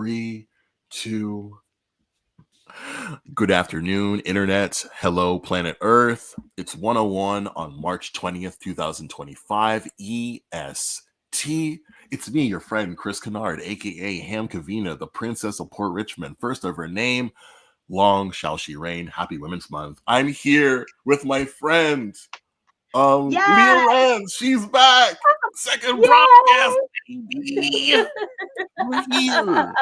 Three, two. Good afternoon, Internet. Hello, planet Earth. It's 101 on March 20th, 2025, EST. It's me, your friend, Chris Kennard, aka Ham Kavina, the Princess of Port Richmond. First of her name, long shall she reign. Happy Women's Month. I'm here with my friend, Leah Yes! Lance. She's back. Second Yay! broadcast, baby. We're here.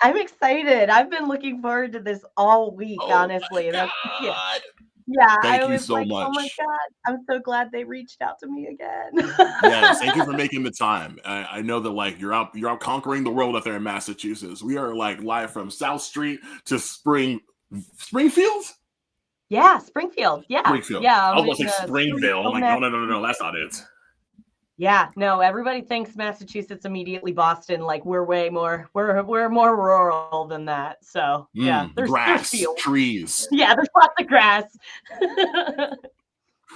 I'm excited. I've been looking forward to this all week, Oh honestly. my That's yeah. God. Yeah, Thank I you was so like, oh my much. God, I'm so glad they reached out to me again. Yes, thank you for making the time. I know that like you're out conquering the world out there in Massachusetts. We are like live from South Street to Springfield? Yeah, Springfield. Yeah. Springfield. Yeah. I I'm was going in to say Springville. I'm Springfield, like, no, that's not it. Yeah, no, everybody thinks Massachusetts immediately Boston. Like we're way more, we're more rural than that. So yeah, there's Grass, fields. trees. Yeah, there's lots of grass.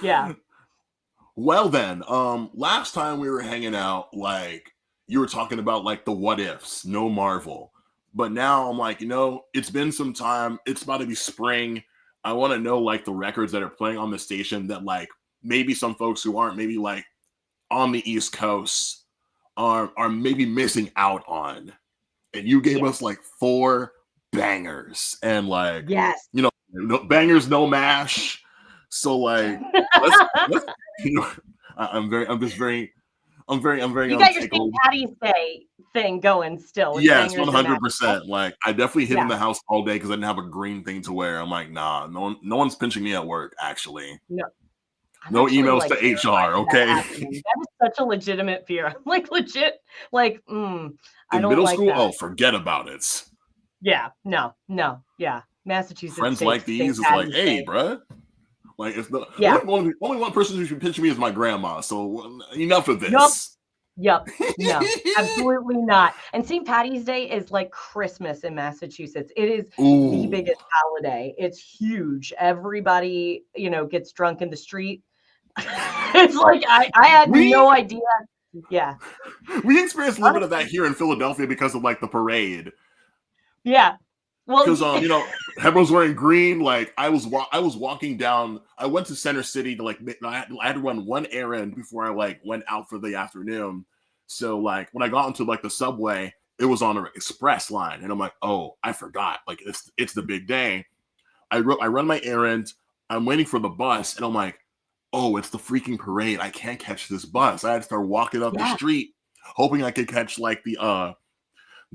Yeah. Well then, last time we were hanging out, like you were talking about like the what ifs, no Marvel. But now I'm like, it's been some time. It's about to be spring. I want to know like the records that are playing on the station that like maybe some folks who aren't maybe like on the East Coast are maybe missing out on. And you gave us like 4 bangers and like Yes. no bangers, no mash. So like let's I'm very You got your St. Patty's Day thing going still. Yes, 100%. Like I definitely hid in the house all day because I didn't have a green thing to wear. I'm like, nah, no one's pinching me at work, actually. No emails to HR, okay? That is such a legitimate fear. I'm like legit, like, I don't in middle like school, that. oh, forget about it. Yeah, no, yeah. Massachusetts. Friends like these is like, hey, bruh. Like, it's the only one person who should pinch me is my grandma. So enough of this. Yep. No, absolutely not. And St. Patty's Day is like Christmas in Massachusetts. It is the biggest holiday. It's huge. Everybody, gets drunk in the street. It's like I had no idea. Yeah. We experienced a little bit of that here in Philadelphia because of like the parade. Yeah. Well, because everyone's wearing green. Like I was walking down. I went to Center City to like I had to run one errand before I like went out for the afternoon. So like when I got into like the subway, it was on an express line, and I'm like, oh, I forgot. Like it's the big day. I run my errand. I'm waiting for the bus, and I'm like, oh, it's the freaking parade. I can't catch this bus. I had to start walking up the street, hoping I could catch like the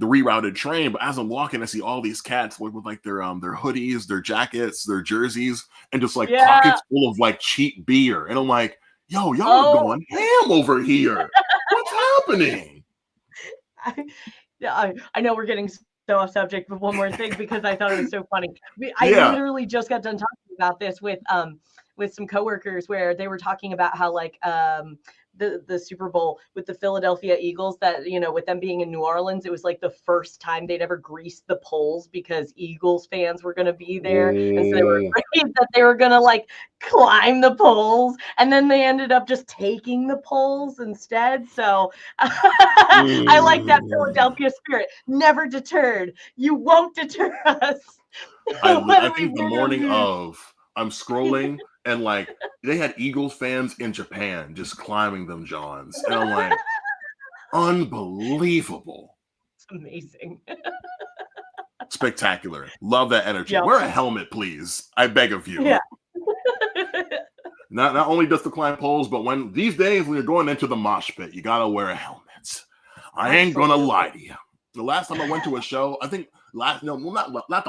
rerouted train. But as I'm walking, I see all these cats with like their hoodies, their jackets, their jerseys, and just like pockets full of like cheap beer. And I'm like, yo, y'all are going ham over here. What's happening? I know we're getting so off subject, but one more thing because I thought it was so funny. I literally just got done talking about this with some coworkers where they were talking about how like the Super Bowl with the Philadelphia Eagles, that with them being in New Orleans, it was like the first time they'd ever greased the poles because Eagles fans were going to be there, and so they were afraid that they were going to like climb the poles, and then they ended up just taking the poles instead. So I like that Philadelphia spirit. Never deterred. You won't deter us. I think the morning of, I'm scrolling and like they had Eagles fans in Japan just climbing them Johns. And I'm like, unbelievable. It's amazing. Spectacular. Love that energy. Yep. Wear a helmet, please. I beg of you. Yeah. Not only just to climb poles, but when these days when you're going into the mosh pit, you gotta wear a helmet. I ain't gonna lie to you. The last time I went to a show, I think not the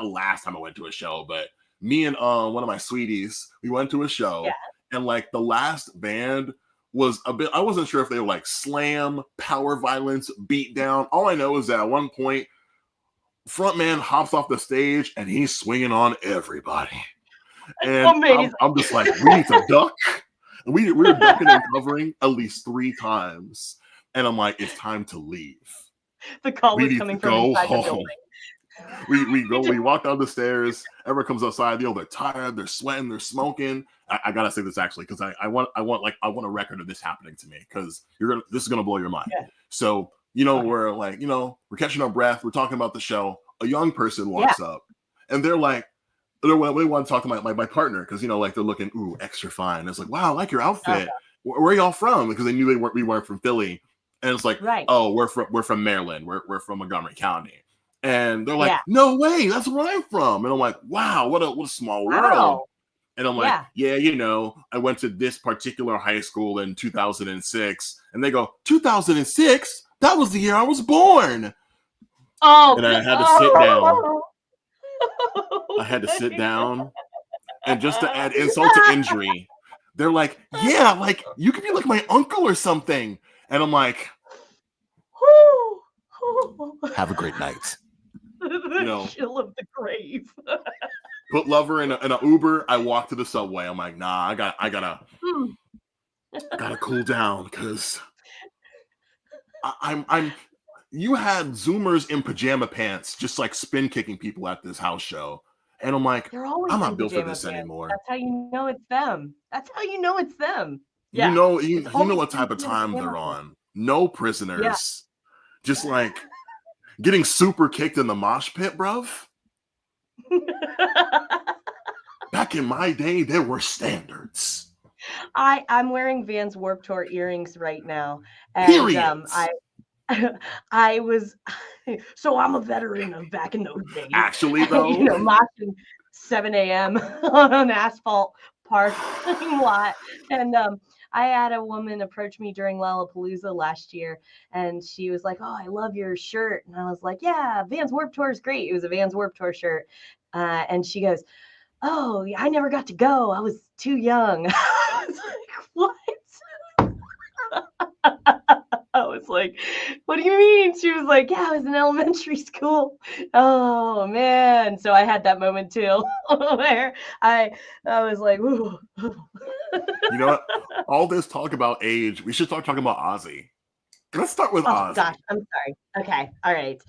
last time I went to a show, but me and one of my sweeties, we went to a show, and like the last band was a bit, I wasn't sure if they were like slam, power violence, beat down. All I know is that at one point, frontman hops off the stage and he's swinging on everybody. And I'm just like, we need to duck. We were ducking and covering at least 3 times. And I'm like, it's time to leave. The call was coming from inside the building. We walk down the stairs. Everyone comes outside. They're tired. They're sweating. They're smoking. I gotta say this actually because I want a record of this happening to me because this is gonna blow your mind. Yeah. So Okay. we're like, we're catching our breath, we're talking about the show. A young person Yeah. walks up, and they're like, they want to talk to my partner because like they're looking extra fine. It's like, wow, I like your outfit. Uh-huh. Where are y'all from? Because they knew we weren't from Philly, and it's like, Right. oh, we're from Maryland. We're from Montgomery County, and they're like, Yeah. no way, that's where I'm from. And I'm like, wow, what a small world. Wow. And I'm like, Yeah. yeah, I went to this particular high school in 2006. And they go, 2006? That was the year I was born. Oh. And I had to sit down. Oh, I had to sit down. And just to add insult to injury, they're like, yeah, like you could be like my uncle or something. And I'm like, have a great night. The chill of the grave. Put Lover in an Uber. I walk to the subway. I'm like, nah, I gotta cool down because I'm. You had Zoomers in pajama pants, just like spin kicking people at this house show, and I'm like, They're always I'm not in built for pajama this pants. anymore. That's how you know it's them. That's how you know it's them. You Yeah. know It's what type of always in time pajama they're pants. on. No prisoners, just like getting super kicked in the mosh pit, bruv. Back in my day, there were standards. I'm wearing Vans Warped Tour earrings right now, and Period. I was so I'm a veteran of back in those days. Actually, though, moshing 7 a.m. on an asphalt parking lot, and I had a woman approach me during Lollapalooza last year, and she was like, "Oh, I love your shirt," and I was like, "Yeah, Vans Warped Tour is great." It was a Vans Warped Tour shirt, and she goes, "Oh, I never got to go. I was too young." I was like, "What?" I was like, "What do you mean?" She was like, "Yeah, I was in elementary school." Oh man. So I had that moment too where I was like, "Ooh." You know what? All this talk about age, we should start talking about Ozzy. Let's start with Oh Ozzy. gosh, I'm sorry. Okay, all right.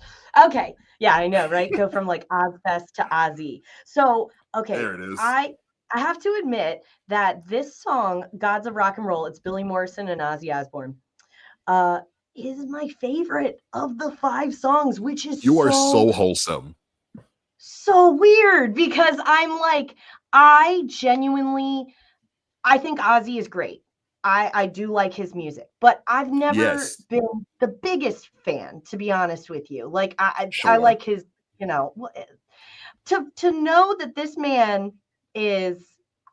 Okay. Yeah, I know, right? Go from like Ozfest to Ozzy. So, okay, There it is. I have to admit that this song, Gods of Rock and Roll, it's Billy Morrison and Ozzy Osbourne, uh, is my favorite of the 5 songs, which is You are so wholesome. so weird because I'm like, I think Ozzy is great. I do like his music, but I've never been the biggest fan, to be honest with you. Like I like his, to know that this man is,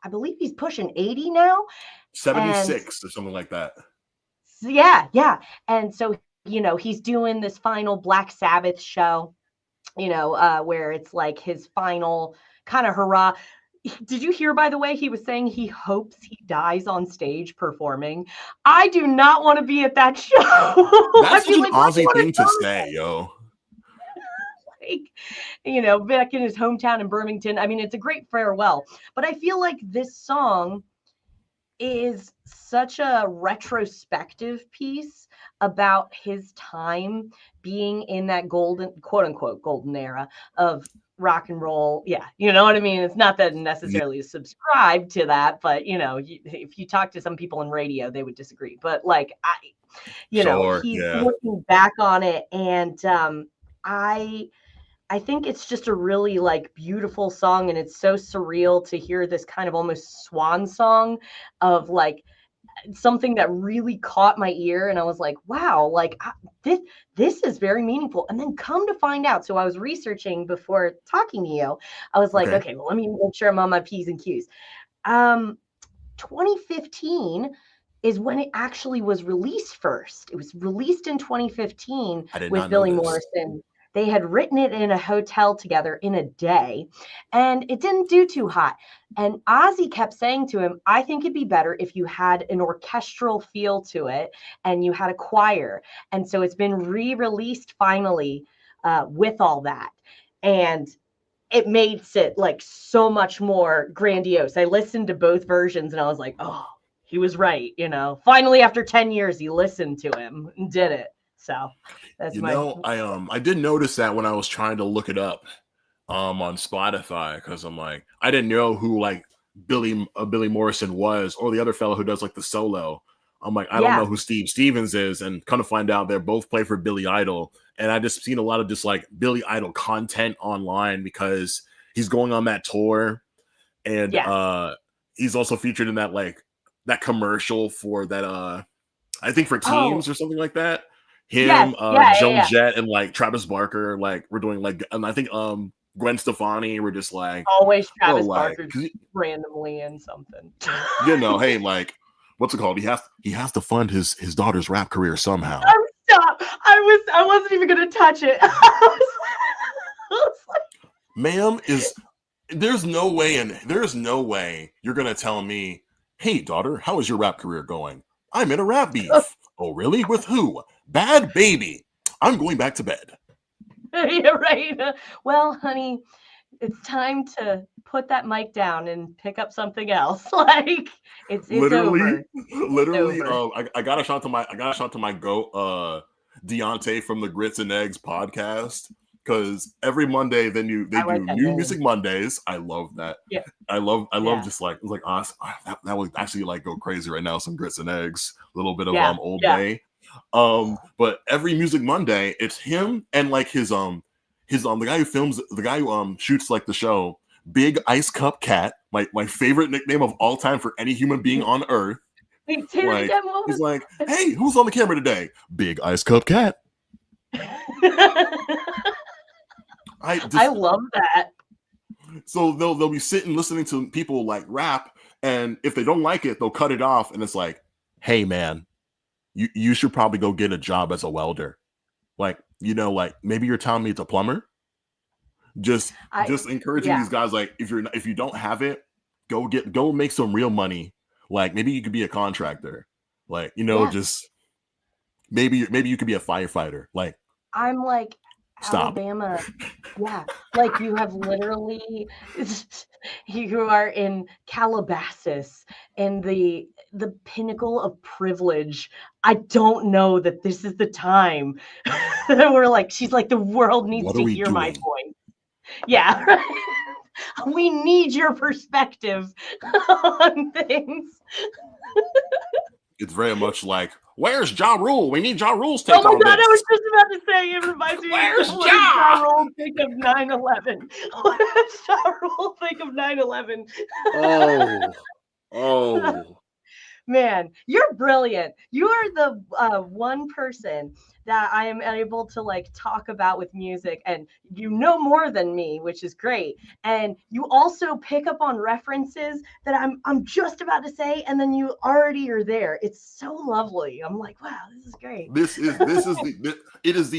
I believe he's pushing 80 now. 76 or something like that. Yeah. And so, he's doing this final Black Sabbath show, where it's like his final kind of hurrah. Did you hear, by the way, he was saying he hopes he dies on stage performing? I do not want to be at that show. That's such an Ozzy thing to say, yo. Like, back in his hometown in Birmingham. I mean, it's a great farewell. But I feel like this song is such a retrospective piece about his time being in that golden, quote unquote, golden era of rock and roll. Yeah, you know what I mean? It's not that necessarily subscribe to that, but if you talk to some people in radio, they would disagree. But like he's looking back on it, and I think it's just a really like beautiful song, and it's so surreal to hear this kind of almost swan song of like something that really caught my ear, and I was like, wow, like this is very meaningful. And then come to find out, so I was researching before talking to you. I was like, okay, well, let me make sure I'm on my P's and Q's. 2015 is when it actually was released first. It was released in 2015 with Billy Morrison. They had written it in a hotel together in a day, and it didn't do too hot. And Ozzy kept saying to him, I think it'd be better if you had an orchestral feel to it and you had a choir. And so it's been re-released finally with all that. And it makes it like so much more grandiose. I listened to both versions and I was like, oh, he was right. Finally, after 10 years, he listened to him and did it. So that's I did notice that when I was trying to look it up on Spotify, because I'm like, I didn't know who like Billy Morrison was, or the other fellow who does like the solo. I'm like, I don't know Yeah. who Steve Stevens is, and kind of find out they're both play for Billy Idol. And I just seen a lot of just like Billy Idol content online because he's going on that tour, and Yes. he's also featured in that like that commercial for that I think for Oh, teens or something like that. yes. Him, Yeah, yeah, Joan yeah. Jett, and like Travis Barker, like we're doing like, and I think Gwen Stefani were just like, Always oh, Travis like, Barker randomly in something. hey, like, what's it called? He has to fund his daughter's rap career somehow. Oh, stop. I wasn't even gonna touch it. I was like, Ma'am, there's no way you're gonna tell me, hey daughter, how is your rap career going? I'm in a rap beef. Oh really? With who? Bad Baby. I'm going back to bed. yeah, right. Well, honey, it's time to put that mic down and pick up something else. Like it's Literally, over. It's literally. over. I got a shot to my goat, Deontay from the Grits and Eggs podcast, because every Monday they I like do that New name. Music Mondays. I love that. Yeah. I love Yeah. just like it was like that would actually like go crazy right now. Some Grits and Eggs, a little bit of Yeah. Old Yeah. Bay. But every Music Monday, it's him and like his the guy who films, the guy who shoots like the show, Big Ice Cup Cat, my favorite nickname of all time for any human being on earth. Wait, say it Like again. What he's was like, hey, who's on the camera today? Big Ice Cup Cat. I love that. So they'll be sitting listening to people like rap, and if they don't like it, they'll cut it off, and it's like, hey man, you should probably go get a job as a welder. Like, like maybe you're telling me it's a plumber. Just I encouraging yeah. these guys, like if you don't have it, go make some real money. Like maybe you could be a contractor. Like, Yeah. just maybe you could be a firefighter. Like, I'm like stop. Alabama. Yeah. Like you have literally you are in Calabasas and the pinnacle of privilege. I don't know that this is the time that we're like, she's like, the world needs What are to we hear my doing? voice. Yeah. Right? We need your perspective on things. It's very much like, where's Ja Rule? We need Ja Rule's Oh take my on God, I this. was just about to say, it reminds me Where's of what does Ja Ja? Rule think of 9/11? What does Ja Rule think of 9/11? Oh. Man, you're brilliant. You are the one person that I am able to like talk about with music, and you know more than me, which is great. And you also pick up on references that I'm just about to say, and then you already are there. It's so lovely. I'm like, wow, this is great. It is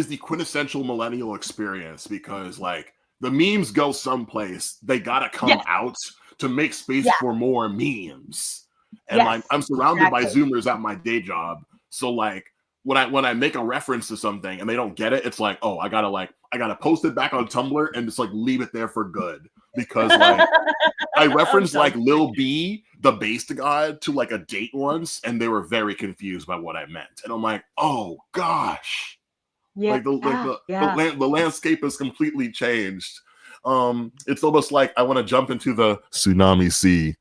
the quintessential millennial experience, because like the memes go someplace, they gotta come Yes, out to make space yeah, for more memes. And like yes, I'm surrounded by exactly. Zoomers at my day job, so like when I make a reference to something and they don't get it, it's like, oh, I gotta post it back on Tumblr and just like leave it there for good, because like I I'm referenced like done. Lil B, the bass god, to like a date once, and they were very confused by what I meant. And I'm like, oh gosh, Yeah, like yeah. the landscape has completely changed. It's almost like I want to jump into the tsunami sea.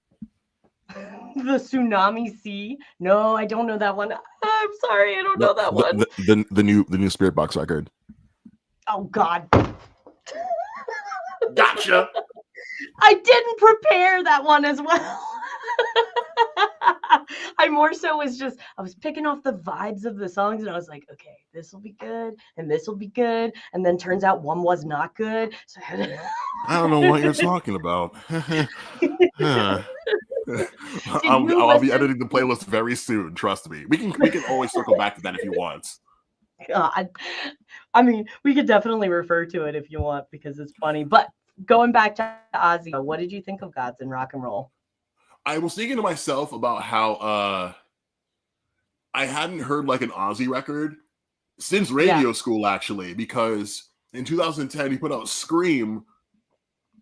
The Tsunami Sea? No, I don't know that one. I'm sorry, I don't No, know that one. the new Spirit Box record. Oh God. Gotcha. I didn't prepare that one as well. I more so I was picking off the vibes of the songs, and I was like, okay, this will be good, and this will be good, and then turns out one was not good. So I had I don't know what you're talking about. to... Did you I'll be listen? editing the playlist very soon. Trust me. We can always circle back to that if you want. God. I mean, we could definitely refer to it if you want because it's funny. But going back to Ozzy, what did you think of Gods and Rock and Roll? I was thinking to myself about how I hadn't heard like an Ozzy record since Yeah, radio school, actually, because in 2010 he put out Scream,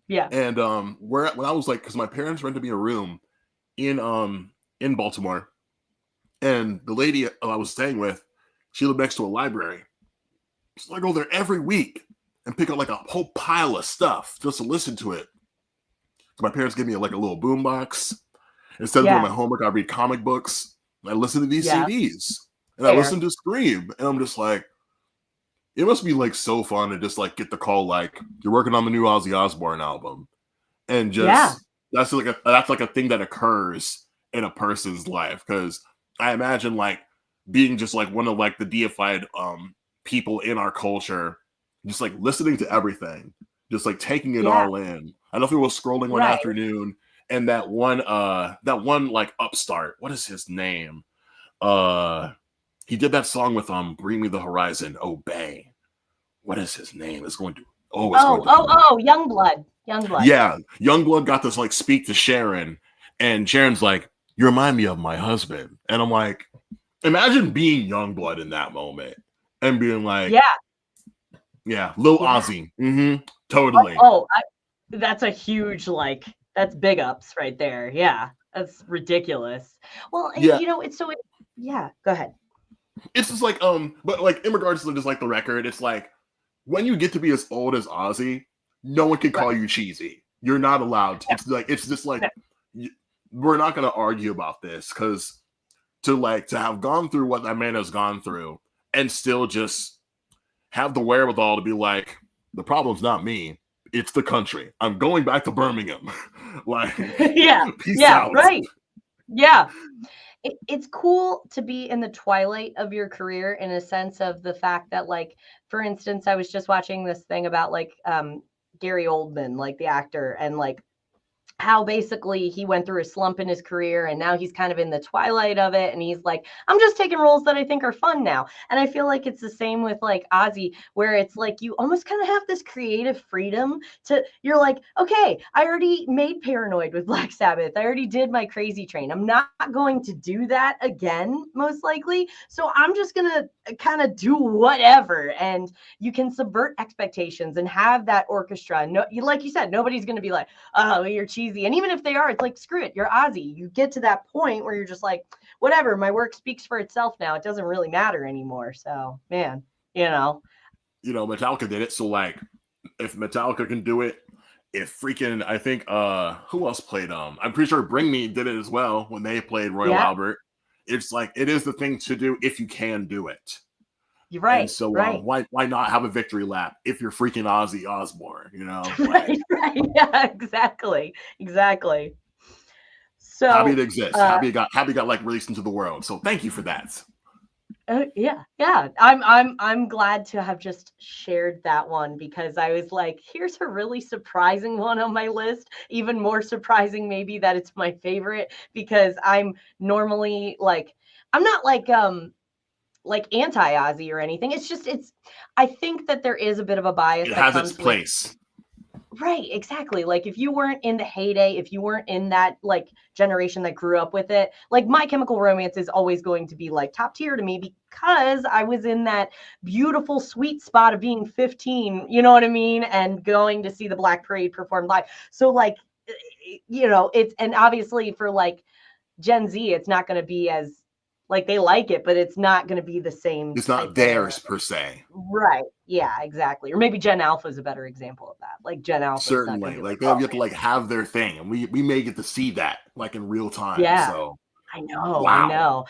yeah, and when I was like, because my parents rented me a room in Baltimore, and the lady I was staying with, she lived next to a library, so I go there every week and pick up like a whole pile of stuff just to listen to it. So my parents gave me like a little boombox. Instead of doing yeah. my homework, I read comic books. I listen to these Yeah. CDs, and I Fair. listen to Scream, and I'm just like, it must be like so fun to just like get the call like you're working on the new Ozzy Osbourne album, and Yeah. just that's like a thing that occurs in a person's life, because I imagine like being just like one of like the deified people in our culture, just like listening to everything, just like taking it Yeah. all in. I know if we were scrolling one Right. afternoon, and that one like upstart, what is his name? Uh he did that song with Bring Me the Horizon, Obey. What is his name? It's going to Youngblood. Youngblood. yeah, Youngblood got to like speak to Sharon, and Sharon's like, "You remind me of my husband," and I'm like, imagine being Youngblood in that moment and being like, Yeah. "Yeah, Lil Yeah. Ozzy, totally." That's a huge, like, that's big ups right there. Yeah. That's ridiculous. Well, Yeah, yeah, go ahead. it's just like but like in regards to just like the record, it's like when you get to be as old as Ozzy, no one can Right. call you cheesy. You're not allowed. It's just like No. we're not gonna argue about this, because to have gone through what that man has gone through and still just have the wherewithal to be like, the problem's not me, it's the country. I'm going back to Birmingham. Like, Yeah. peace Yeah. out. Right. Yeah. It's cool to be in the twilight of your career in a sense of the fact that, like, for instance, I was just watching this thing about like Gary Oldman, like the actor, and like how basically he went through a slump in his career and now he's kind of in the twilight of it, and he's like, I'm just taking roles that I think are fun now. And I feel like it's the same with like Ozzy, where it's like you almost kind of have this creative freedom to, you're like, okay, I already made Paranoid with Black Sabbath, I already did my Crazy Train, I'm not going to do that again most likely, so I'm just gonna kind of do whatever. And you can subvert expectations and have that orchestra. No, like you said, nobody's gonna be like, oh, you're cheesy. And even if they are, it's like, screw it, you're Ozzy. You get to that point where you're just like, whatever, my work speaks for itself now. It doesn't really matter anymore. So, man, you know. Metallica did it, so like if Metallica can do it, if freaking I think who else played I'm pretty sure Bring Me did it as well when they played Royal Yeah, Albert. It's like it is the thing to do if you can do it. you're And right. so Right. why not have a victory lap if you're freaking Ozzy Osbourne, like Right. Right. Yeah, exactly. Exactly. happy it So, exists. uh, Happy got like released into the world. So thank you for that. yeah, yeah. I'm glad to have just shared that one because I was like, here's a really surprising one on my list. Even more surprising, maybe that it's my favorite because I'm normally like, I'm not like anti-Ozzy or anything. It's just I think that there is a bit of a bias It that has its comes with. place. Right, exactly. Like if you weren't in the heyday, if you weren't in that like generation that grew up with it, like My Chemical Romance is always going to be like top tier to me because I was in that beautiful sweet spot of being 15, you know what I mean, and going to see the Black Parade perform live. So like it's, and obviously for like Gen Z, it's not going to be as, like, they like it, but it's not going to be the same It's type not of. theirs per se. Right. Yeah, exactly. Or maybe Gen Alpha is a better example of that. Like Gen Alpha is not going Certainly. to be like, Like they oh have to man, like have their thing. And we may get to see that like in real time. yeah, So I know, I wow. know.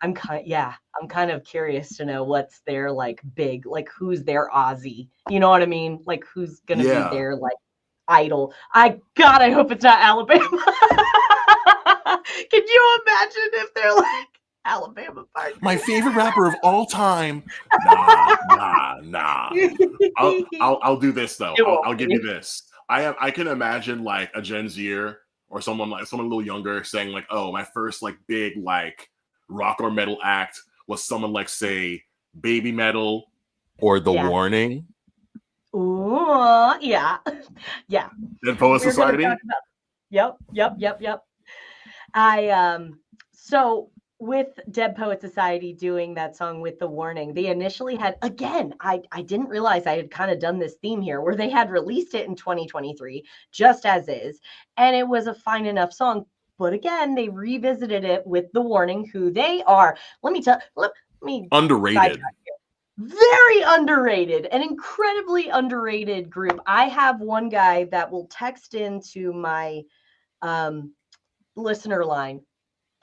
I'm kind of curious to know what's their like big, like who's their Aussie. You know what I mean? Like who's gonna be Yeah. their like idol. I hope it's not Alabama. Could you imagine if they're like Alabama Park? My favorite rapper of all time. Nah. I'll do this though. It I'll won't give you be. this. I can imagine like a Gen Zer or someone a little younger saying like, oh, my first like big like rock or metal act was someone like say Baby Metal or The Yeah. Warning Ooh, yeah. Yeah. and Poet We're gonna Society. talk about. Yep. I so with Dead Poet Society doing that song with The Warning, they initially had, again, I didn't realize I had kind of done this theme here where they had released it in 2023 just as is, and it was a fine enough song. But again, they revisited it with The Warning, who they are. Let me Underrated. sidetrack. Very underrated, an incredibly underrated group. I have one guy that will text into my listener line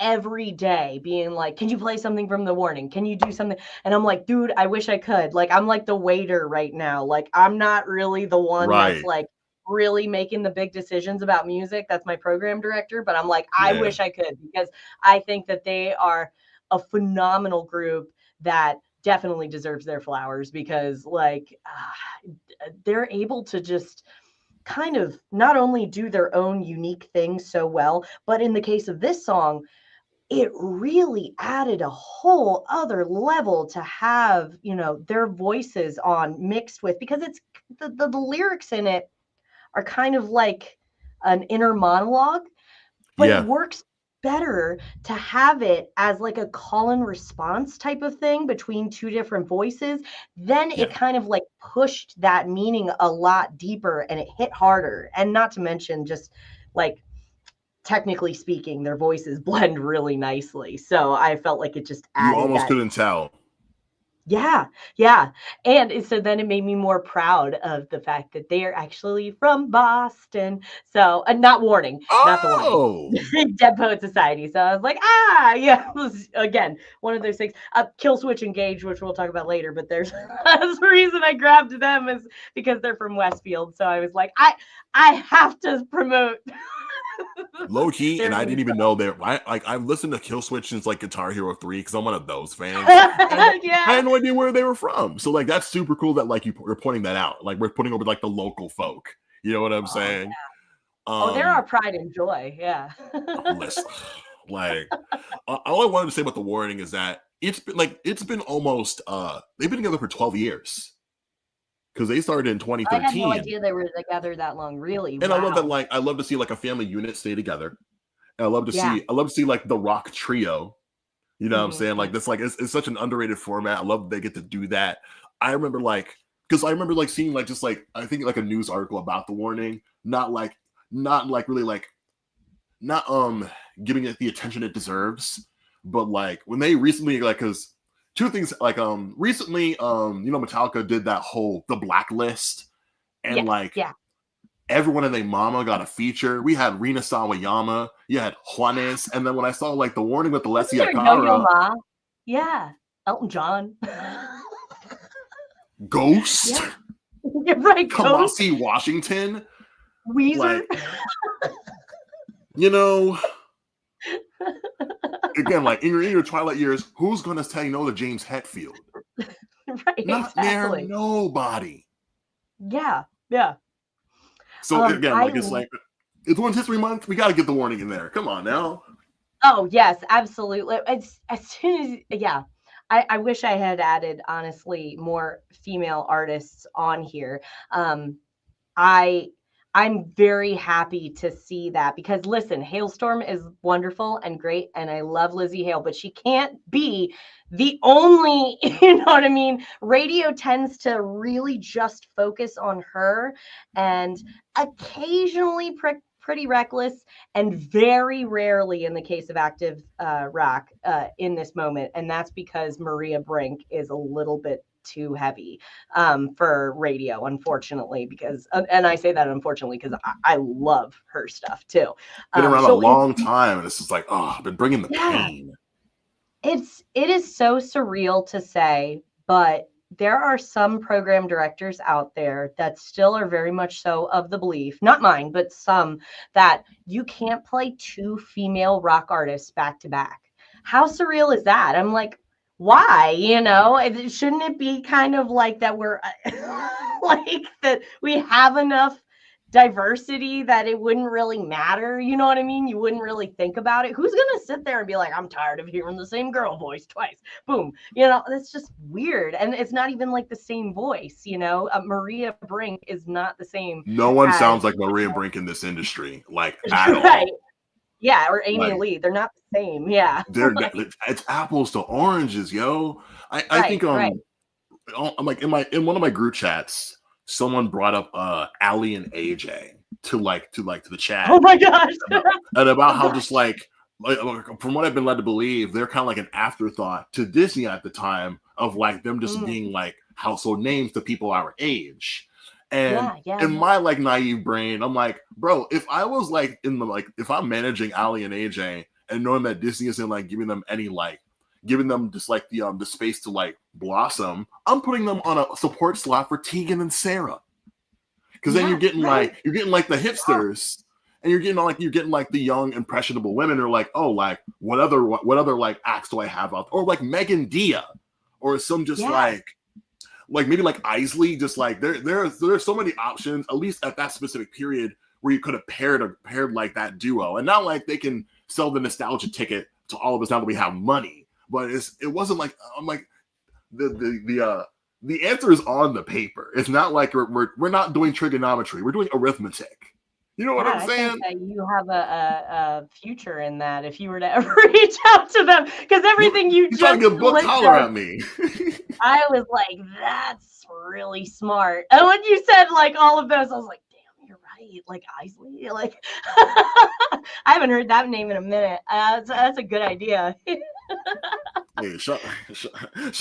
every day being like, can you play something from The Warning? Can you do something? And I'm like, dude, I wish I could. Like, I'm like the waiter right now. Like, I'm not really the one that's Right. like really making the big decisions about music. That's my program director. But I'm like, I Yeah. wish I could, because I think that they are a phenomenal group that definitely deserves their flowers, because like they're able to just kind of not only do their own unique thing so well, but in the case of this song, it really added a whole other level to have, you know, their voices on mixed with, because it's the lyrics in it are kind of like an inner monologue, but it Yeah. works better to have it as like a call and response type of thing between two different voices. Then Yeah. it kind of like pushed that meaning a lot deeper and it hit harder. And not to mention, just like technically speaking, their voices blend really nicely. So I felt like it just You added almost that. couldn't tell. Yeah, yeah. And so then it made me more proud of the fact that they are actually from Boston. So, not Warning, not The Warning. Oh, Dead Poet Society. So I was like, yeah, it was again one of those things. Kill Switch Engage, which we'll talk about later, but there's that's the reason I grabbed them, is because they're from Westfield. So I was like, I have to promote low key, and their I new didn't even song. know that. I've listened to Kill Switch since like Guitar Hero 3 because I'm one of those fans. And I Yeah. had no idea where they were from. So like that's super cool that like you're pointing that out. Like we're putting over like the local folk. You know what I'm Oh, saying? oh, they're our Um, pride and joy. Yeah. listen, like all I wanted to say about The Warning is that it's been almost they've been together for 12 years because they started in I had no 2013. idea they were together that long. Really? And I love that, Wow. like I love to see like a family unit stay together. And Yeah. I love to see like the rock trio. You know what I'm Mhm, saying? Like mhm. this, like it's such an underrated format. I love that they get to do that. I remember like because I remember like seeing like just like I think like a news article about The Warning, not like really like not giving it the attention it deserves, but like when they recently like because two things like recently you know Metallica did that whole the blacklist and Yes, like yeah. everyone and their mama got a feature. We had Rina Sawayama, you had Juanes, and then when I saw like The Warning with Wasn't Alessia there Yo-Yo Cara, Ma? Yeah. Elton John. Ghost, Yeah. You're right, Ghost. Kamasi Washington, Weezer. like you know, again, like in your twilight years, who's gonna say no to James Hetfield? Right, Not near exactly. nobody. Yeah, yeah. So again, I like it's Women's History Month. We got to get The Warning in there. Come on now. Oh, yes, absolutely. It's as soon as yeah. I wish I had added, honestly, more female artists on here. Um, I I'm very happy to see that, because listen, Hailstorm is wonderful and great, and I love Lizzie Hale, but she can't be the only, you know what I mean? Radio tends to really just focus on her, and occasionally Pretty Reckless, and very rarely in the case of active rock in this moment. And that's because Maria Brink is a little bit too heavy for radio, unfortunately, because, and I say that unfortunately because I love her stuff too. Been around a So it, long time, and it's just like, oh, I've been bringing the yeah, pain. it is so surreal to say, but there are some program directors out there that still are very much so of the belief, not mine, but some, that you can't play two female rock artists back to back. How surreal is that? I'm like, why? You know, shouldn't it be kind of like that we're like that we have enough diversity that it wouldn't really matter? You know what I mean? You wouldn't really think about it. Who's going to sit there and be like, I'm tired of hearing the same girl voice twice? Boom. You know, that's just weird. And it's not even like the same voice, you know? Maria Brink is not the same No one as, sounds like Maria Brink in this industry, like at right. all. Yeah. Or Amy Like Lee. They're not the same. Yeah. Like, it's apples to oranges, yo. I think right. Right. I'm like in one of my group chats, someone brought up Ali and AJ to the Oh chat my gosh. about, and about Oh how gosh. just like from what I've been led to believe, they're kind of like an afterthought to Disney at the time of like them just Mm, being like household names to people our age. And yeah. Yeah. in my like naive brain, I'm like, bro, if I was like in the like if I'm managing Ali and AJ and knowing that Disney isn't like giving them just like the space to like blossom, I'm putting them on a support slot for Tegan and Sarah. Because then you're getting like the hipsters, and you're getting like the young impressionable women who are like, oh, like what other like acts do I have out there? Or like Megan Dia, or some just like maybe like Isley, just like there's so many options, at least at that specific period, where you could have paired like that duo. And not like they can sell the nostalgia ticket to all of us now that we have money. But it wasn't like, I'm like, the answer is on the paper. It's not like we're not doing trigonometry. We're doing arithmetic. You know what I'm saying? I think that you have a future in that if you were to ever reach out to them, because everything you just trying to get book holler at me. I was like, that's really smart. And when you said like all of those, I was like, damn, you're right. Like Isley, like I haven't heard that name in a minute. That's a good idea. Hey, shout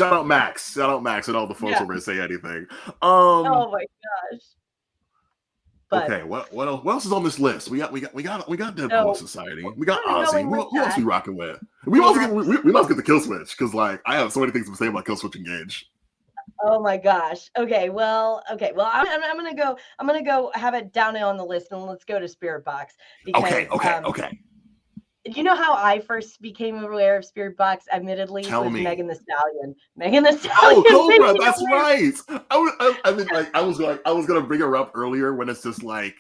out Max. Shout out Max and all the folks over to say anything. Oh my gosh. But, okay, what else is on this list? We got Dead Poet Society. We got Ozzy. Who else we rocking with? We must get the Kill Switch, because like I have so many things to say about Kill Switch Engage. Oh my gosh. Okay. Well, I'm gonna go have it down on the list, and let's go to Spirit Box. Because, okay. You know how I first became aware of Spirit Box, admittedly, was Megan Thee Stallion. Megan Thee Stallion. Oh, Cobra, that's right. I was gonna bring her up earlier when it's just like,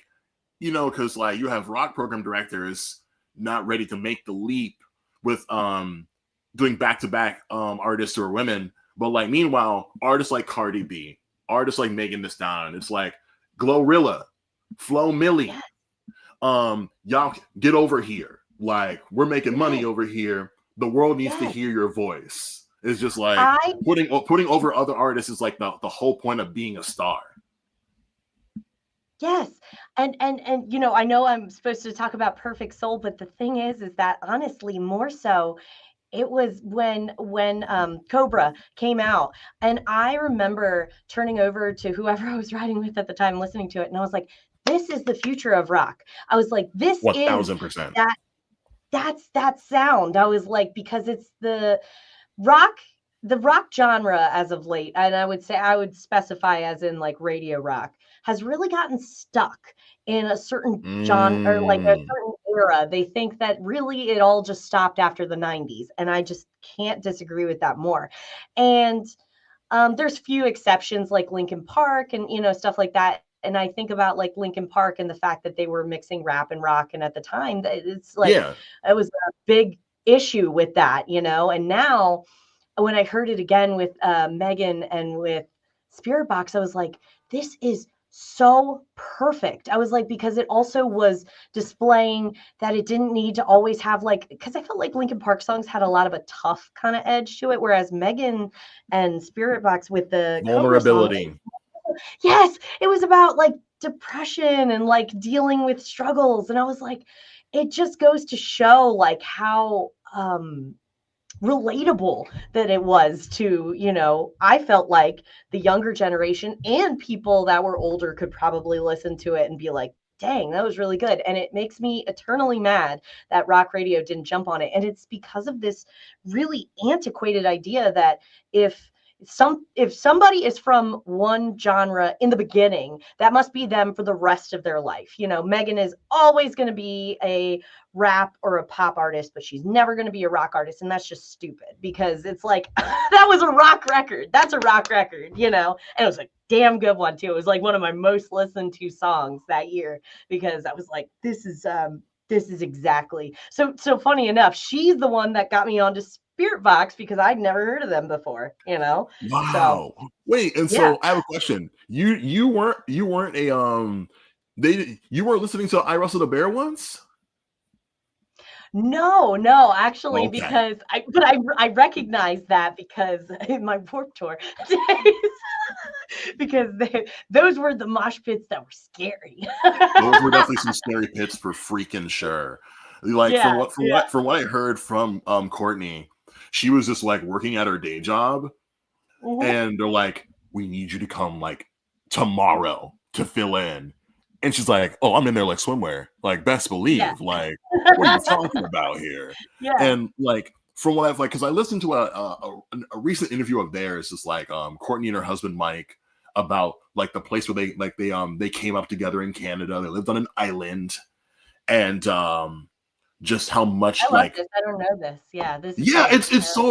you know, because like you have rock program directors not ready to make the leap with doing back-to-back artists or women, but like meanwhile, artists like Cardi B, artists like Megan Thee Stallion, it's like Glorilla, Flo Milli, y'all get over here. Like, we're making money over here. The world needs to hear your voice. It's just like putting over other artists is like the whole point of being a star. Yes. And you know, I know I'm supposed to talk about Perfect Soul, but the thing is that honestly, more so, it was when Cobra came out, and I remember turning over to whoever I was riding with at the time, listening to it, and I was like, this is the future of rock. I was like, this 1000%. That's that sound. I was like, because it's the rock genre as of late, and I would specify as in like radio rock, has really gotten stuck in a certain genre or like a certain era. They think that really it all just stopped after the 90s, and I just can't disagree with that more. And there's few exceptions like Linkin Park and, you know, stuff like that. And I think about like Linkin Park and the fact that they were mixing rap and rock. And at the time, it's like, it was a big issue with that, you know. And now when I heard it again with Megan and with Spirit Box, I was like, this is so perfect. I was like, because it also was displaying that it didn't need to always have like, because I felt like Linkin Park songs had a lot of a tough kind of edge to it, whereas Megan and Spirit Box with the vulnerability. Yes, it was about like depression and like dealing with struggles. And I was like, it just goes to show like how relatable that it was to, you know, I felt like the younger generation and people that were older could probably listen to it and be like, dang, that was really good. And it makes me eternally mad that rock radio didn't jump on it. And it's because of this really antiquated idea that if somebody is from one genre in the beginning, that must be them for the rest of their life. You know, Megan is always going to be a rap or a pop artist, but she's never going to be a rock artist. And that's just stupid, because it's like, that was a rock record. That's a rock record, you know? And it was a damn good one too. It was like one of my most listened to songs that year, because I was like, this is exactly. So funny enough, she's the one that got me onto Spirit Box, because I'd never heard of them before, you know. Wow. So, wait, and so I have a question. You weren't a you weren't listening to I Wrestle the Bear once? No, actually, because I recognize that because in my Warped Tour days, because those were the mosh pits that were scary. Those were definitely some scary pits for freaking sure. Like from what I heard from Courtney, she was just like working at her day job, and they're like, we need you to come like tomorrow to fill in. And she's like, oh, I'm in there like swimwear, like best believe. Like what are you talking about here? Yeah. And like from what I've like, because I listened to a recent interview of theirs, just like Courtney and her husband Mike, about like the place where they came up together in Canada. They lived on an island, and just how much I love this. I don't know this. Yeah, this is great.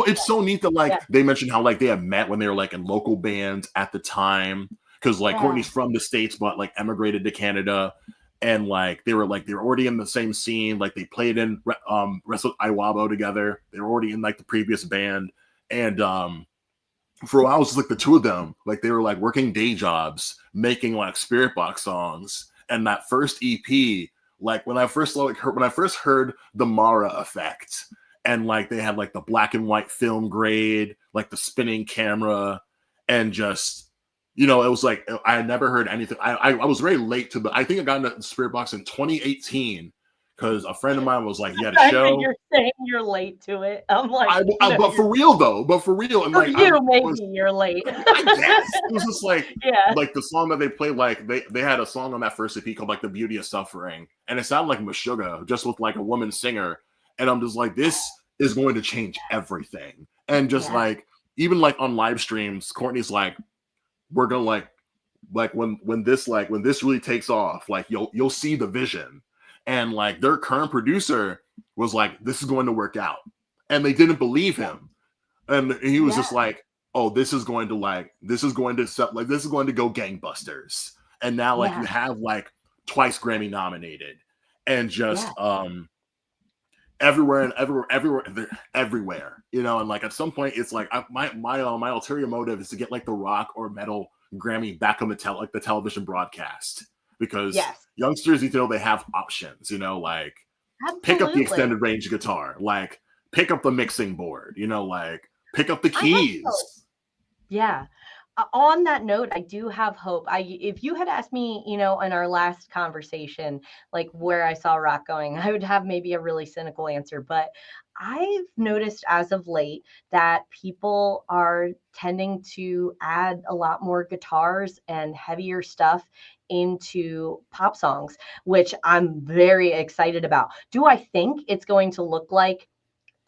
it's so neat that like Yeah. they mentioned how like they had met when they were like in local bands at the time, because like Yeah. Courtney's from the States but like emigrated to Canada, and like they were already in the same scene. Like they played in Wrestle Iwabo together. They were already in like the previous band, and for a while it was just like the two of them, like they were like working day jobs making like Spirit Box songs. And that first EP, like when I first heard the Mara Effect, and like they had like the black and white film grade, like the spinning camera, and just it was like I had never heard anything. I was very late to I think I got into Spirit Box in 2018 because a friend of mine was like, "You had a show." You're saying you're late to it. I'm like, but for real though, and for like you're late. I guess it was just like yeah, like the song that they played, like they had a song on that first EP called like "The Beauty of Suffering," and it sounded like Meshuggah just with like a woman singer, and I'm just like, this is going to change everything. And just like even like on live streams, Courtney's like, we're gonna like when this really takes off, like you'll see the vision. And like their current producer was like, this is going to work out, and they didn't believe him, and he was just like, oh, this is going to go gangbusters. And now like you have like twice Grammy nominated, and just everywhere, and like at some point it's like my ulterior motive is to get like the rock or metal Grammy back on the television broadcast, because youngsters need to know they have options, like pick up the extended range guitar, like pick up the mixing board, like pick up the keys. Yeah. On that note, I do have hope. If you had asked me, in our last conversation, like where I saw rock going, I would have maybe a really cynical answer. But I've noticed as of late that people are tending to add a lot more guitars and heavier stuff into pop songs, which I'm very excited about. Do I think it's going to look like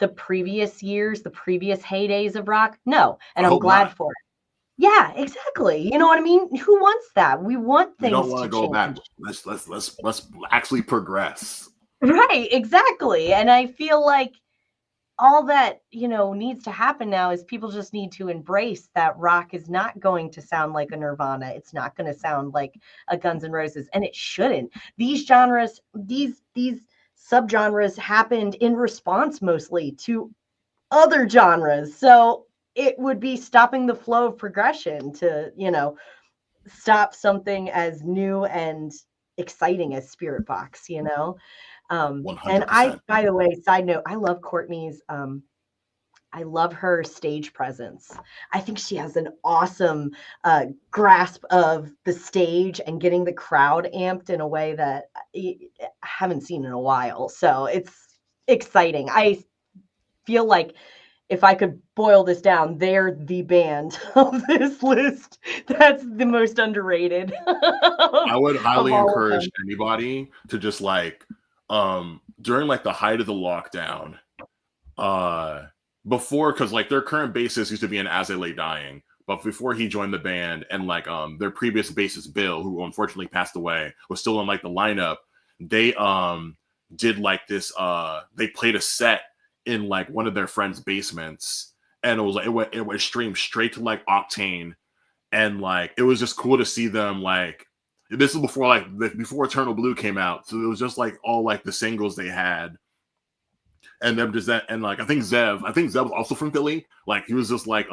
the previous years, the previous heydays of rock? No. And I'm glad for it. Yeah, exactly. You know what I mean? Who wants that? We want things. We don't want to go back. Let's actually progress. Right, exactly. And I feel like all that, needs to happen now is people just need to embrace that rock is not going to sound like a Nirvana. It's not going to sound like a Guns N' Roses, and it shouldn't. These genres, these subgenres happened in response mostly to other genres. So it would be stopping the flow of progression to, stop something as new and exciting as Spirit Box, 100%. And by the way, side note, I love Courtney's, I love her stage presence. I think she has an awesome grasp of the stage and getting the crowd amped in a way that I haven't seen in a while. So it's exciting. I feel like if I could boil this down, they're the band of this list that's the most underrated. I would highly encourage anybody to just like during like the height of the lockdown, before, because like their current bassist used to be in As They Lay Dying, but before he joined the band, and like their previous bassist Bill, who unfortunately passed away, was still in like the lineup. They did like this they played a set in like one of their friends' basements, and it was like it went streamed straight to like Octane, and like it was just cool to see them. Like this is before before Eternal Blue came out, so it was just like all like the singles they had, and them just that, and like I think Zev was also from Philly. Like he was just like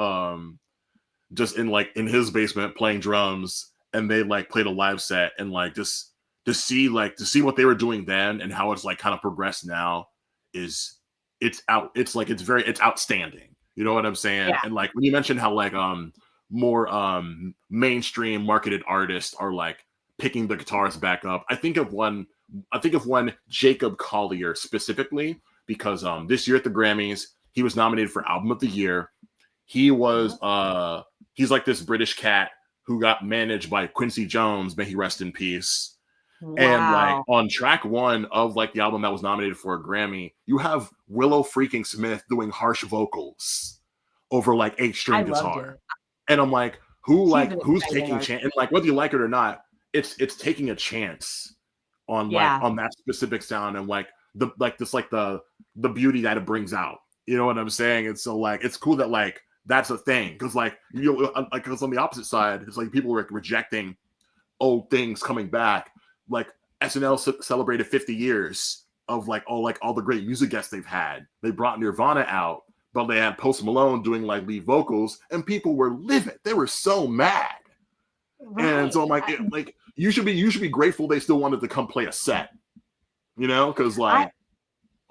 just in his basement playing drums, and they like played a live set, and like just to see what they were doing then and how it's like kind of progressed now is it's outstanding. You know what I'm saying? Yeah. And like when you mentioned how like more mainstream marketed artists are like picking the guitars back up, I think of one Jacob Collier specifically, because this year at the Grammys he was nominated for Album of the Year. He was he's like this British cat who got managed by Quincy Jones, may he rest in peace. And like Wow. on track 1 of like the album that was nominated for a Grammy, you have Willow freaking Smith doing harsh vocals over like 8-string I loved guitar. it. And I'm like, She's an who's exciting taking artist. chance? And like whether you like it or not, it's taking a chance on like Yeah. on that specific sound and like the beauty that it brings out. You know what I'm saying? And so like it's cool that like that's a thing, because like because on the opposite side, it's like people were rejecting old things coming back. Like SNL celebrated 50 years of like all the great music guests they've had. They brought Nirvana out, but they had Post Malone doing like lead vocals, and people were livid. They were so mad. Right. And so I'm like, you should be grateful they still wanted to come play a set, you know, because like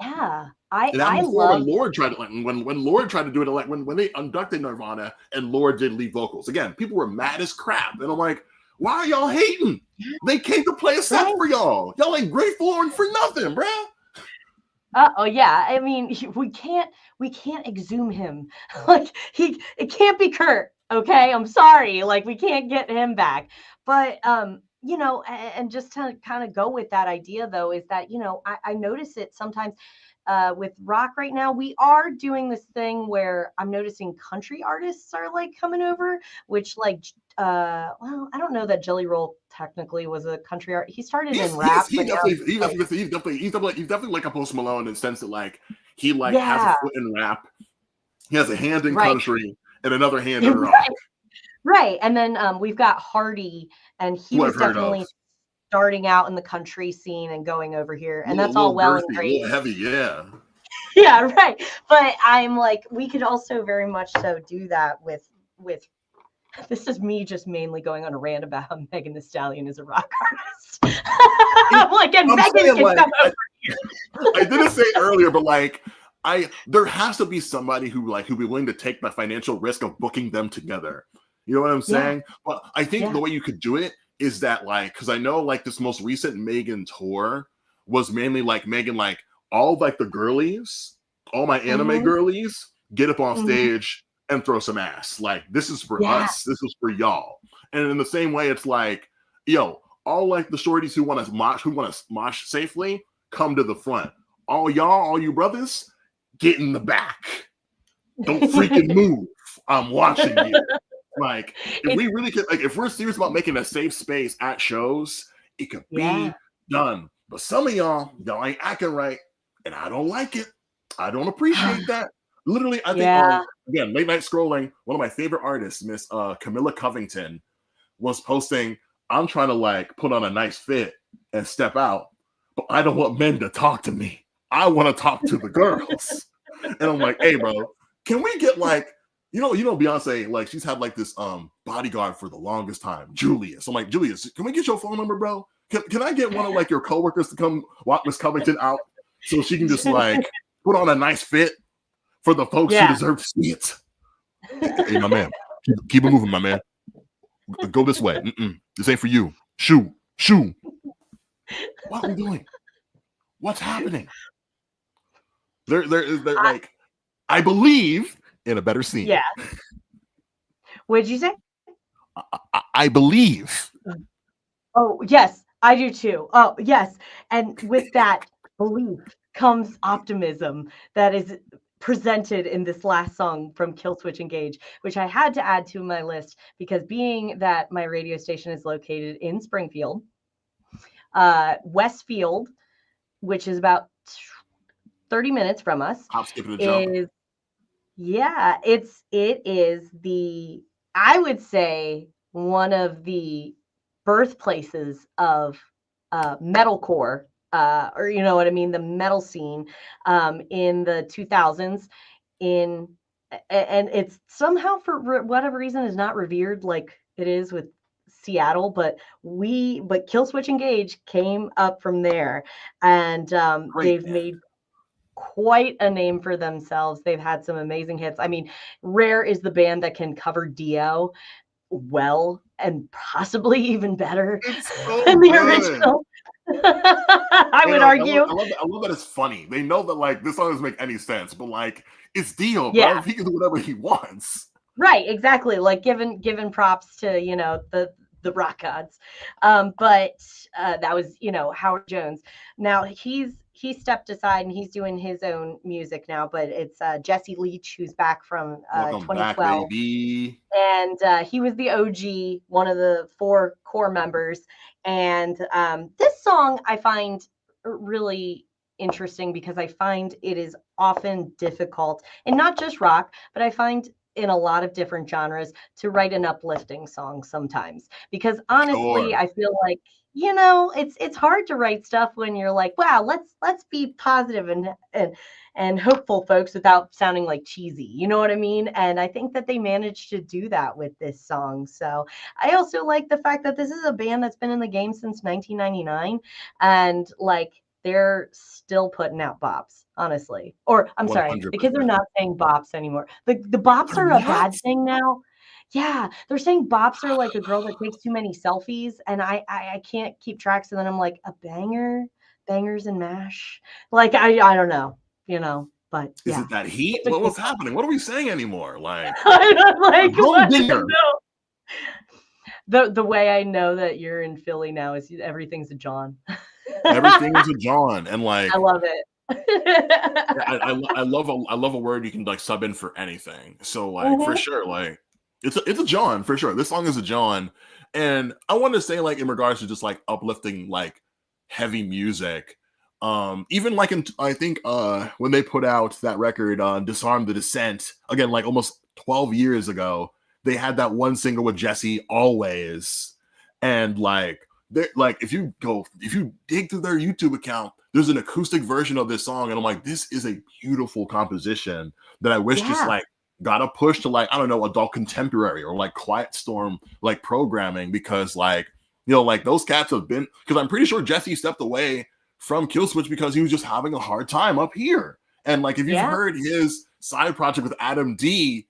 I before when love Lord tried to when Lord tried to do it, like when they inducted Nirvana and Lord did lead vocals again, people were mad as crap, and I'm like, why are y'all hating? They came to play a set for y'all. Y'all ain't grateful for nothing, bruh. Oh yeah, I mean we can't exhume him. Like it can't be Kurt. Okay, I'm sorry. Like we can't get him back. But you know, and just to kind of go with that idea though, is that you know I notice it sometimes with rock right now. We are doing this thing where I'm noticing country artists are like coming over, which like well, I don't know that Jelly Roll technically was a country art. He started in rap, but He's definitely like a Post Malone in the sense that like he like has a foot in rap, he has a hand in country and another hand in rock. Right. And then we've got Hardy, and he was definitely starting out in the country scene and going over here, and that's all well and great. A little heavy, yeah. Yeah, right. But I'm like, we could also very much so do that with this is me just mainly going on a rant about how Megan Thee Stallion is a rock artist. I'm like, and Megan can come over here. I didn't say it earlier, but like there has to be somebody who'd be willing to take the financial risk of booking them together. You know what I'm saying? Yeah. But I think the way you could do it is that like, because I know like this most recent Megan tour was mainly like Megan, like all like the girlies, all my anime girlies get up on stage and throw some ass. Like this is for us, this is for y'all. And in the same way, it's like, yo, all like the shorties who want to mosh safely, come to the front. All y'all, all you brothers, get in the back. Don't freaking move. I'm watching you. Like, if we really could, like, if we're serious about making a safe space at shows, it could be done. But some of y'all ain't acting right, and I don't like it. I don't appreciate that. Literally, I think, again, late night scrolling, one of my favorite artists, Miss Camilla Covington, was posting, I'm trying to, like, put on a nice fit and step out, but I don't want men to talk to me. I want to talk to the girls. And I'm like, hey, bro, can we get, like, you know, Beyonce, like, she's had, like, this bodyguard for the longest time, Julius. I'm like, Julius, can we get your phone number, bro? Can I get one of, like, your coworkers to come walk Miss Covington out so she can just, like, put on a nice fit for the folks who deserve to see it? Hey, my man, keep it moving, my man. Go this way. This ain't for you. Shoo. What are we doing? What's happening? They're like, I believe in a better scene. Yeah. What did you say? I believe. Oh, yes, I do too. Oh, yes. And with that belief comes optimism that is presented in this last song from Killswitch Engage, which I had to add to my list because being that my radio station is located in Springfield, Westfield, which is about 30 minutes from us, it is I would say one of the birthplaces of metalcore, or you know what I mean, the metal scene in the 2000s. And it's somehow for whatever reason is not revered like it is with Seattle, but Killswitch Engage came up from there, and they've made quite a name for themselves. They've had some amazing hits. I mean, rare is the band that can cover Dio well and possibly even better than the original. I would argue. I love that it's funny. They know that like this song doesn't make any sense, but like it's Dio, bro. He can do whatever he wants. Right, exactly. Like given props to, you know, the the rock gods. But that was, Howard Jones. Now he stepped aside and he's doing his own music now, but it's Jesse Leach, who's back from Welcome back, 2012. baby. And he was the OG, one of the 4 core members. And this song I find really interesting because I find it is often difficult, and not just rock, but I find in a lot of different genres to write an uplifting song sometimes. Because honestly, Sure. I feel like it's hard to write stuff when you're like, wow, let's be positive and hopeful, folks, without sounding like cheesy. You know what I mean? And I think that they managed to do that with this song. So I also like the fact that this is a band that's been in the game since 1999, and like they're still putting out bops, honestly. Or I'm sorry, the kids are 100%. not saying bops anymore. The bops They're are a not? bad thing now. Yeah, they're saying bops are like a girl that takes too many selfies, and I can't keep track. So then I'm like, a banger, bangers and mash. Like I don't know, but Is yeah, it that heat? it's a good What's song. happening? What are we saying anymore? Like, I'm like, what? humdinger. No. The way I know that you're in Philly now is everything's a John. Everything is a John, and like I love it. I love a word you can like sub in for anything. So like for Mhm. sure, like it's a John for sure. This song is a John, and I want to say like in regards to just like uplifting like heavy music. Even like I think when they put out that record Disarm the Descent, again like almost 12 years ago, they had that one single with Jesse Always, and like if you dig through their YouTube account, there's an acoustic version of this song, and I'm like, this is a beautiful composition that I wish just Yeah. like got a push to like, I don't know, adult contemporary or like Quiet Storm like programming, because like like those cats have been, because I'm pretty sure Jesse stepped away from Killswitch because he was just having a hard time up here. And like if you've Yeah. heard his side project with Adam D,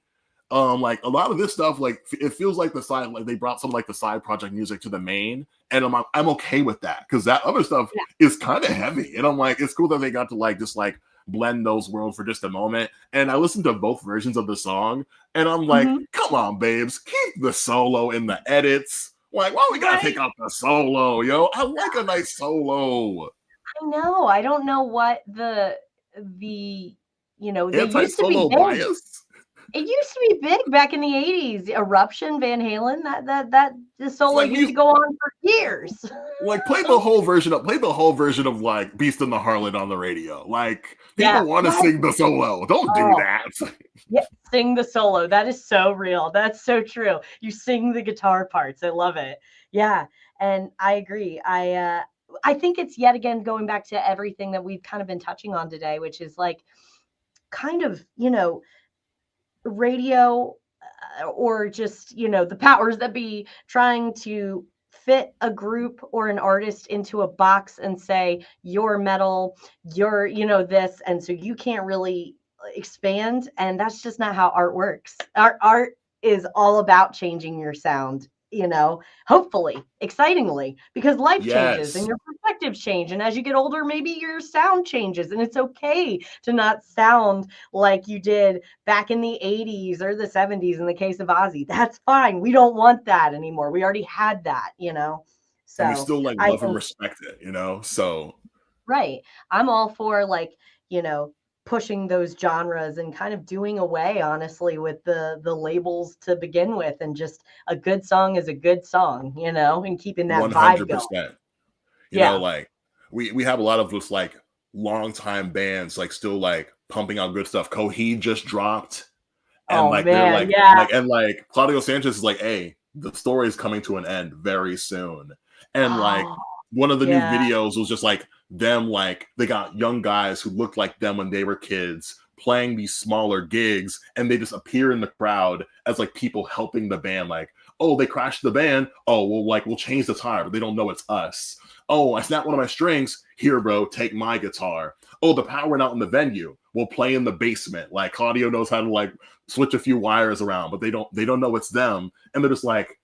like a lot of this stuff, like it feels like the side, like they brought some like the side project music to the main, and I'm okay with that, because that other stuff Yeah. is kind of heavy, and I'm like, it's cool that they got to like just like blend those worlds for just a moment. And I listened to both versions of the song, and I'm like, Mhm. come on, babes, keep the solo in the edits. Like, why we gotta take Right. out the solo, yo? I like a nice solo. I know. I don't know what they used to be Anti-solo big. bias. It used to be big back in the 80s. Eruption, Van Halen, that the solo Like used to go on for years. like play the whole version of like Beast and the Harlot on the radio. Like Yeah. people want to Yes. sing the solo. Don't do Oh, that. yeah. Sing the solo. That is so real. That's so true. You sing the guitar parts. I love it. Yeah. And I agree. I think it's yet again going back to everything that we've kind of been touching on today, which is like kind of, radio, or just the powers that be trying to fit a group or an artist into a box and say you're metal, you're this, and so you can't really expand. And that's just not how art works. Art is all about changing your sound, hopefully excitingly, because life changes and Yes. your perspectives change, and as you get older maybe your sound changes, and it's okay to not sound like you did back in the 80s or the 70s in the case of Ozzy. That's fine. We don't want that anymore. We already had that. And we So still like I love and think, respect it. So right. I'm all for like, pushing those genres and kind of doing away, honestly, with the labels to begin with, and just a good song is a good song, and keeping that vibe going. 100%. Yeah. Like we have a lot of those like long time bands like still like pumping out good stuff. Coheed just dropped, and Oh like they're man, yeah. like Claudio Sanchez is like, hey, the story is coming to an end very soon. And like Oh, one of the new yeah. videos was just like them, like they got young guys who looked like them when they were kids playing these smaller gigs, and they just appear in the crowd as like people helping the band. Like, oh, they crashed the band. Oh, well, like we'll change the tire, but they don't know it's us. Oh, I snapped one of my strings. Here, bro, take my guitar. Oh, the power went out in the venue. We'll play in the basement. Like Claudio knows how to like switch a few wires around, but they don't know it's them. And they're just like,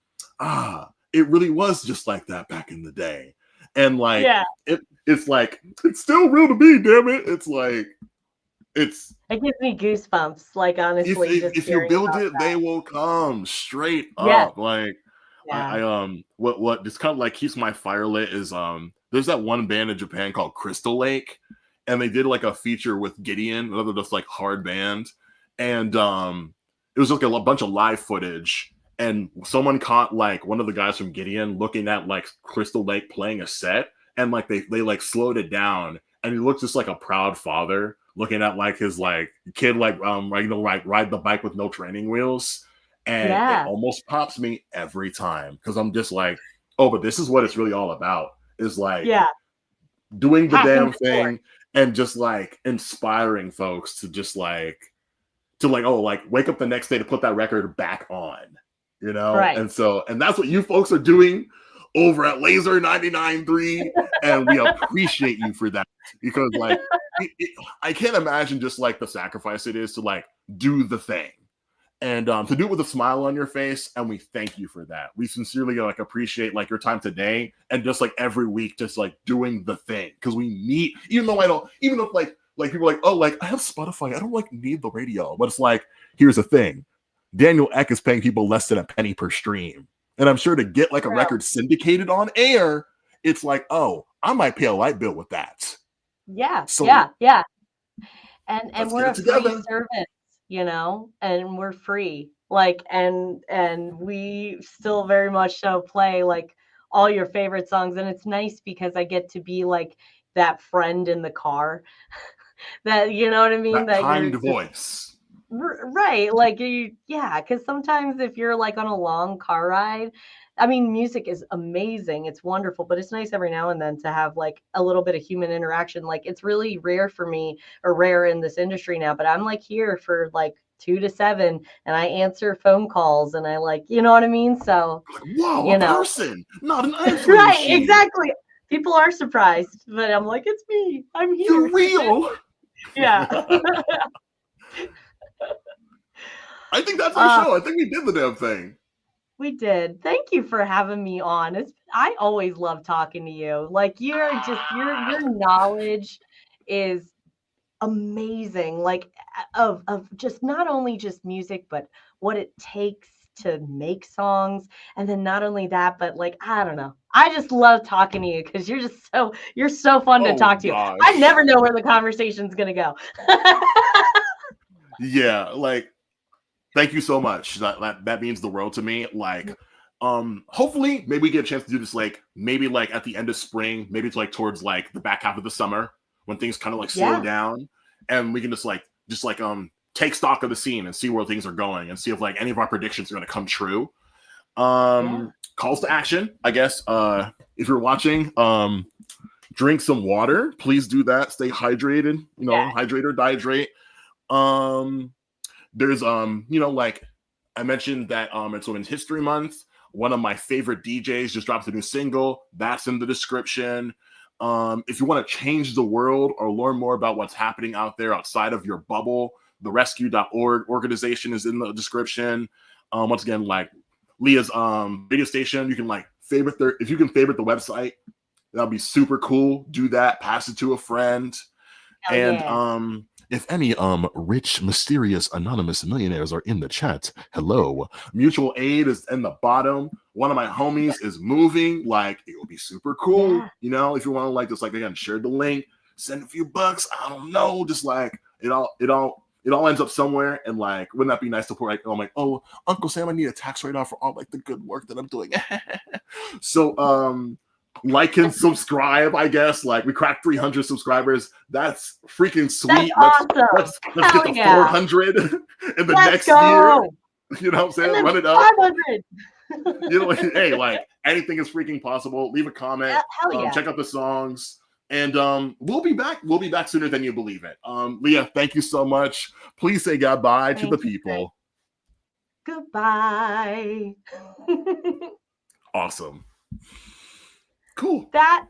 it really was just like that back in the day. And like Yeah. it's like, it's still real to me, damn it. It's like it's It gives me goosebumps, like honestly, just if you hearing build about it, that. they will come straight Yeah. up. Like Yeah. What just kind of like keeps my fire lit is there's that one band in Japan called Crystal Lake, and they did like a feature with Gideon, another just like hard band, and it was like a bunch of live footage, and someone caught like one of the guys from Gideon looking at like Crystal Lake playing a set, and like they like slowed it down, and he looked just like a proud father looking at like his like kid like ride the bike with no training wheels, and it Yeah. almost pops me every time because I'm just like, oh, but this is what it's really all about, is like Yeah. doing the Hacking damn the door. thing and just like inspiring folks to just like oh, like wake up the next day to put that record back on, you know? Right. And that's what you folks are doing over at Laser 99.3, and we appreciate you for that, because like I can't imagine just like the sacrifice it is to like do the thing, and to do it with a smile on your face, and we thank you for that. We sincerely like appreciate like your time today, and just like every week just like doing the thing, because we need, even if like people are like, oh, like I have Spotify, I don't like need the radio, but it's like, here's the thing, Daniel Ek is paying people less than a penny per stream, and I'm sure to get like a record syndicated on air, it's like, oh, I might pay a light bill with that. Yeah. So Yeah. And we're a together. free service, you know, and we're free. Like, and we still very much so play like all your favorite songs. And it's nice because I get to be like that friend in the car that, you know what I mean? That That you're kind just voice. right. Like yeah, because sometimes if you're like on a long car ride, I mean, music is amazing. It's wonderful, but it's nice every now and then to have like a little bit of human interaction. Like it's really rare for me, or rare in this industry now, but I'm like here for like 2 to 7, and I answer phone calls, and I like, you know what I mean? So, Whoa, you a know, person, not an answering right, machine. exactly. People are surprised, but I'm like, it's me. I'm here. You're real. Yeah. I think that's our show. I think we did the damn thing. We did. Thank you for having me on. I always love talking to you. Like you're just your knowledge is amazing. Like of just not only just music, but what it takes to make songs. And then not only that, but like I don't know. I just love talking to you because you're so fun to Oh talk to. gosh. I never know where the conversation's gonna go. Yeah, like thank you so much. That means the world to me. Like, hopefully maybe we get a chance to do this like maybe like at the end of spring, maybe it's like towards like the back half of the summer when things kind of like slow down, and we can just take stock of the scene and see where things are going and see if like any of our predictions are going to come true. Calls to action, I guess. If you're watching, drink some water. Please do that. Stay hydrated. You know, hydrate or dehydrate. There's like I mentioned that it's Women's History Month. One of my favorite DJs just dropped a new single. That's in the description. If you want to change the world or learn more about what's happening out there outside of your bubble, the rescue.org organization is in the description. Once again, like Leah's radio station, you can like if you can favorite the website, that'll be super cool. Do that, pass it to a friend. Hell and yeah. If any rich, mysterious, anonymous millionaires are in the chat, hello. Mutual aid is in the bottom. One of my homies is moving. Like, it would be super cool, you know, if you want to like just like again share the link, send a few bucks. I don't know, just like it all ends up somewhere. And like, wouldn't that be nice to put like, I'm like, oh, Uncle Sam, I need a tax write-off for all like the good work that I'm doing. So like and subscribe, I guess. Like we cracked 300 subscribers. That's freaking sweet. That's awesome. Let's get to 400 in the next year. You know what I'm saying? Run it up. 500. You know, hey, like anything is freaking possible. Leave a comment. Hell yeah. Check out the songs. And we'll be back. We'll be back sooner than you believe it. Leah, thank you so much. Please say goodbye to the people. Goodbye. Awesome. Cool. That